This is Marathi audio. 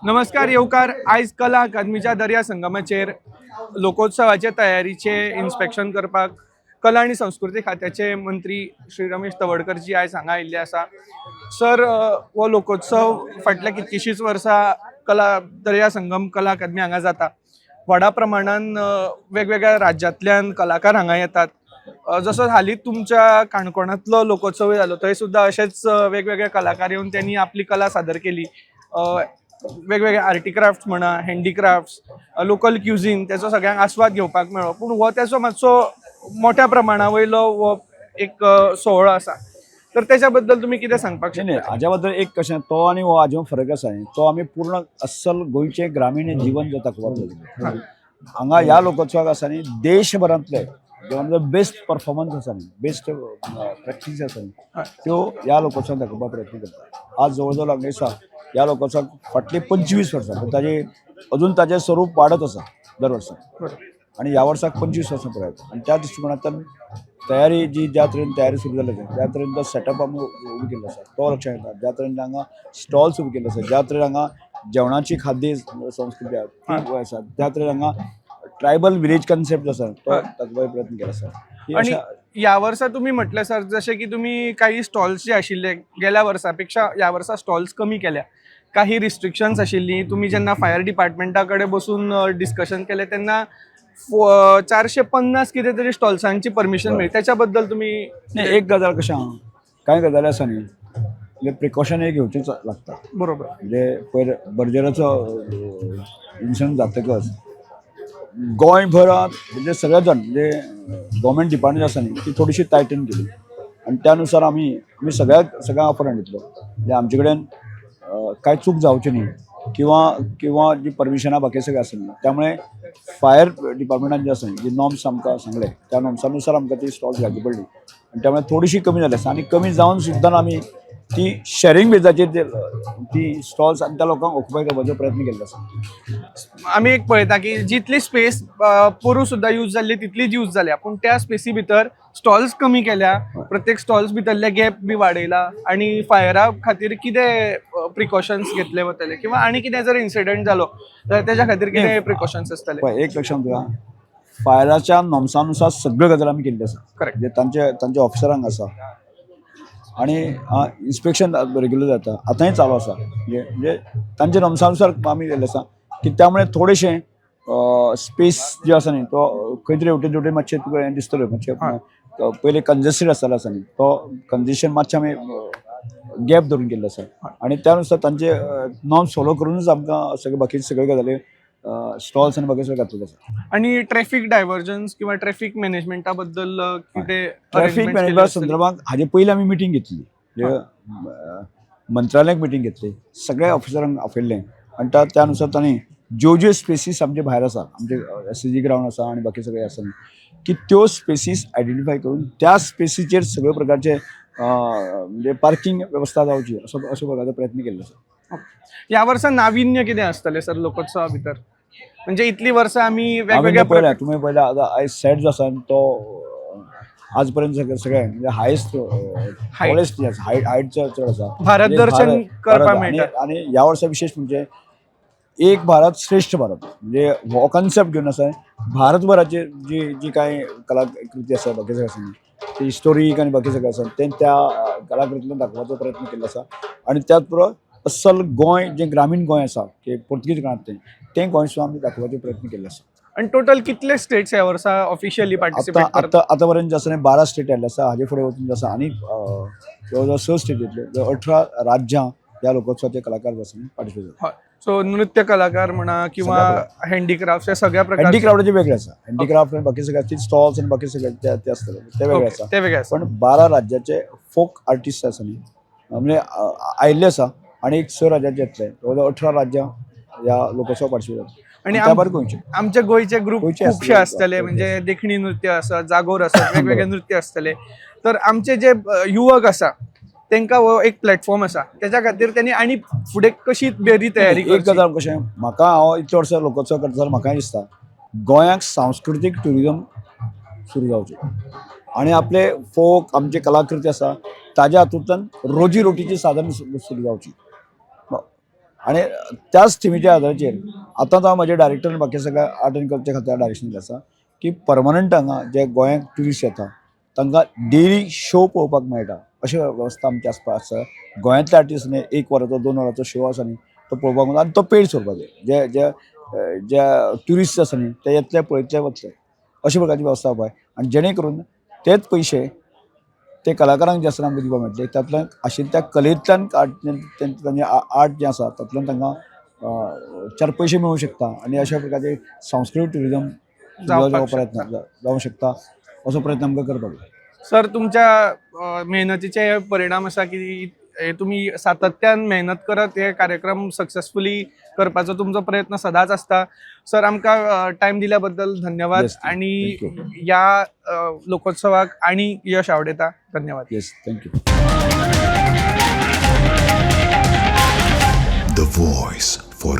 नमस्कार येवकार. आयज कला अकादमीच्या दर्या संगमाचेर लोकोत्सवाचे तयारीचे इन्स्पेक्शन करपाक कला आणि संस्कृती खात्याचे मंत्री श्री रमेश तवडकरजी आयज हांगा आयिल्ले आसा. सर, हो लोकोत्सव फाटल्या कितकीशींच वर्सां कला दर्या संगम कला अकादमी हांगा जाता. व्हडा प्रमाणान वेगवेगळ्या राज्यांतल्यान कलाकार हांगा येतात. जसो हालींच तुमच्या काणकोणांतलो लोकोत्सव जालो, थंय सुद्दां अशेच वेगवेगळे कलाकार येवन त्यांनी आपली कला सादर केली. वेगवेगळे आर्टिक्राफ्ट्स म्हणा, हँडीक्राफ्ट्स, लोकल क्युझिन त्याचो सगळ्यांक आस्वाद घेवपाक मेळ्ळो. पूण हो त्याचो मातसो मोठ्या प्रमाणा वयलो हो एक सोहळो आसा. तर त्याच्या बद्दल तुम्ही कितें सांगपाक शकता? नाही हाज्या बद्दल एक कशें तो आनी हो हाजे फरक आसा न्ही. तो आमी पूर्ण अस्सल गोंयचें ग्रामीण जीवन जें दाखोवप. हांगा ह्या लोकोत्सवाक आसा न्ही देशभरांतले जे बेस्ट परफॉर्मन्स आसा न्ही, बेस्ट प्रॅक्टीस आसा न्ही, त्यो ह्या लोकोत्सवाक दाखोवपाक प्रयत्न करता. आज जवळ जवळ हांगा दिसा ह्या लोकोत्सवाक फाटली 25 वर्सां पूण अजून ताजें स्वरूप वाडत आसा दर वर्साक. आणि ह्या वर्साक 25 वर्सां पुराय आनी त्या दृश्टिकोनांतल्यान तयारी ज्या तरेन तयारी सुरू जाली त्या तरेन तो सेटअप आमी उबो केल्लो आसा तो लक्षांत येता. ज्या तरेन हांगा स्टॉल्स उबे केल्ले आसा, ज्या तरेन हांगा जेवणाची खाद्य संस्कृती आसा, त्या तरेन हांगा ट्रायबल विलेज कन्सेप्ट आसा तो दाखोवपाचो प्रयत्न केला आसा. आणि या वर्सा तुम्ही म्हटलं सर, जसे की तुम्ही काही स्टॉल्स जे आशिल्ले गेल्या वर्सापेक्षा या वर्सा स्टॉल्स कमी केल्या. काही रिस्ट्रिक्शन्स आशिल्ली. तुम्ही जेन्ना फायर डिपार्टमेंटा कडेन बसून डिस्कशन केले तेन्ना 450 कितें तरी स्टॉल्सांची परमिशन मेळ्ळी. त्याच्याबद्दल तुम्ही? नाही, एक गजाल कशें आहा, कांय गजाली आसा न्ही, म्हणजे प्रिकॉशन एक घेवचेच लागता. बरोबर. म्हणजे पयर बर्जराचो इन्सिडंट जातकच गोंयभरात म्हणजे सगळे जाण म्हणजे गव्हर्मेंट डिपार्टमेंट आसा न्ही ती थोडीशी टायटन केली. आणि त्यानुसार आमी सगळ्यांक ऑफर दितलो म्हणजे आमचे कडेन कांय चूक जावची न्ही किंवा जी परमिशनां बाकी सगळें आसा न्ही, त्यामुळे फायर डिपार्टमेंटान जे आसा जे नॉर्म्स आमकां सांगले त्या नॉर्म्सानुसार आमकां ती स्टॉल्स घालची पडली. आणि त्यामुळे थोडीशी कमी जाली आसा. आनी कमी जावन सुद्दां आमी ती शेअरिंग बेजाचेर ती स्टॉल्स आनी त्या लोकांक ऑक्युपाय करपाचो प्रयत्न केल्लो आसा. आमी एक पळयता की जितली स्पेस पोरू सुद्दां यूज जाल्ली तितलीच यूज जाल्या, पूण त्या स्पेसी भितर स्टॉल्स कमी केल्या. प्रत्येक स्टॉल्स भितरले गॅप बी वाडयला. आणि फायरा खातीर कितें प्रिकॉशन्स घेतले वतले किंवा आनी कितें जर इन्सिडंट जालो तर त्याच्या खातीर कितें प्रिकॉशन्स आसतले? पळय, एक लक्षांत तुका फायराच्या नॉर्म्सानुसार सगळ्यो गजाली आमी केल्ल्यो आसा. करेक्ट. म्हणजे तांच्या ऑफिसरांक आसा आणि इन्स्पेक्शन रेग्युलर जाता, आतांय चालू आसा. म्हणजे तांच्या नॉर्म्सानुसार आमी केल्लें आसा की त्यामुळे थोडेशें स्पेस जे आसा न्ही तो खंय तरी हेवटेन तेवटेन मातशें तुका हें दिसतलें. मातशें पयलीं कंजेस्टेड आसतालो आसा न्ही तो कंजेशन मातशें आमी गॅप धरून केल्लो आसा. आणि त्यानुसार तांचे नॉर्म्स फॉलो करूनच आमकां सगळे बाकीचे सगळे गजाली स्टॉल्स आनी बाकी सगळें घातलेले आसा. आणि ट्रॅफिक डायव्हर्जन्स किंवा ट्रॅफिक मॅनेजमेंटा बद्दल कितें ट्रॅफिक मॅनेजमेंट संदर्भात हाजे पयलीं आमी मिटींग घेतली, मंत्रालयाक मिटींग घेतली, सगळ्या ऑफिसरांक आपयल्लें. आणि त्यानुसार तांणी ज्यो स्पेसीस आमचे भायर आसा, आमचे SCG ग्राउंड आसा आणि बाकी सगळे आसा की त्यो स्पेसीस आयडेंटिफाय करून त्या स्पेसीचेर सगळे प्रकारचे म्हणजे पार्किंग वेवस्था जावची असो प्रकारचो प्रयत्न केल्लो आसा. या वर्सा नाविन्य कितें आसतलें सर लोकोत्सवा भितर? म्हणजे इतली वर्सां आमी तुम्ही पळयला आतां आयज सेट जो आसा तो आज पर्यंत सगळे म्हणजे हायस्ट टॉलेस्ट जे आसा हायट चड आसा भारत दर्शन करपाक मेळटा. आणि ह्या वर्सा विशेष म्हणजे एक भारत श्रेष्ठ भारत म्हणजे हो कन्सेप्ट घेवन आसा. भारतभराचे जी काय कलाकृती आसा बाकी सगळे आसा ते हिस्टोरीक आनी बाकी सगळे आसा ते त्या कलाकृतींतल्यान दाखोवपाचो प्रयत्न केल्लो आसा. आणि त्याच बरोबर अस्सल गोंय जे ग्रामीण गोंय आसा की पोर्तुगीज काळांत तें गोंय सुद्दां आमी दाखोवपाचो प्रयत्न केल्लो आसा. आणि टोटल कितले स्टेट्स ह्या वर्सा ऑफिशियली पार्टिसिपेट करतात? आतां पर्यंत जे आसा 12 स्टेट आयल्ले आसा. हाजे फुडें वचून जे आसा आनी जवळ जवळ 6 स्टेट येतल्यो. 18 राज्यां ह्या लोकोत्सवाचे कलाकार जे आसा पार्टिसिपेट जातात. सो नृत्य कलाकार म्हणा किंवा हँडीक्राफ्ट सगळ्या प्रकारचे हँडीक्राफ्टाचे वेगळे आसा. हँडीक्राफ्ट आणि बाकी सगळे स्टॉल्स आणि बाकी सगळे ते आसतले ते वेगळे आसा. ते वेगळे आसा. पण 12 राज्याचे फोक आर्टिस्ट आसा न्ही म्हणजे आयिल्ले आसा. आणि एक 6 राज्याचे येतले. जवळ 18 राज्यां ह्या लोकोत्सवाक पार्टिसिपेट जातात. आणि गोंयचे आमचे गोंयचे ग्रुप खुबशे आसतले. म्हणजे देखणी नृत्य आसत, जागोर आसत, वेगवेगळे नृत्य आसतले. तर आमचे जे युवक आसा तांकां हो एक प्लॅटफॉर्म आसा. त्याच्या खातीर त्यांनी आनी फुडें कशी बरी तयारी एक गजाल कशें म्हाका हांव इतले वर्सां लोकोत्सव करता जाल्यार म्हाकाय दिसता गोंयाक सांस्कृतीक टुरिजम सुरू जावचें आणि आपले फोक आमचे कलाकृती आसा ताज्या हातूंतल्यान रोजी रोटीची साधन सुरू जावची. आणि त्याच थिमीच्या आदाराचेर आतां हांव म्हजे डायरेक्टर आनी बाकी सगळ्या आर्ट एंड कल्चर खात्याच्या डायरेक्शन आसा की परमनंट हांगा जे गोंयांत ट्युरिस्ट येता तांकां डेली शो पळोवपाक मेळटा अशी वेवस्था आमची आसपास आसा. गोंयांतले आर्टिस्टांनी 1 वराचो 2 वरांचो शो आसा न्ही तो पळोवपाक मेळटा आनी तो पेड स्वरुपाचो जे जे जे ट्युरिस्ट आसा न्ही ते येतले पळयतले वतले अशे प्रकारची वेवस्था जावपाक जाय. आनी जेणे करून तेच पयशे ते कलाकारांक जे आसा आमकां दिवपाक मेळटले तातूंतल्यान आशिल्ल्या त्या कलेंतल्यान तांचें आर्ट जें आसा तातूंतल्यान तांकां चार पयशे मेळूंक शकता आनी अशा प्रकारचे सांस्कृतीक ट्युरिजम जावपाक प्रयत्न जावंक शकता असो प्रयत्न आमकां करपाक जाय. सर तुमच्या मेहनतीचे हे परिणाम आसा की तुम्ही सातत्यान मेहनत करत हे कार्यक्रम सक्सेसफुली करपाचो तुमचो प्रयत्न सदांच आसता. सर आमकां टायम दिल्या बद्दल धन्यवाद Yes, आणि thank you. या लोकोत्सवाक आणि यश आवडेता. धन्यवाद. Yes, thank you. The voice for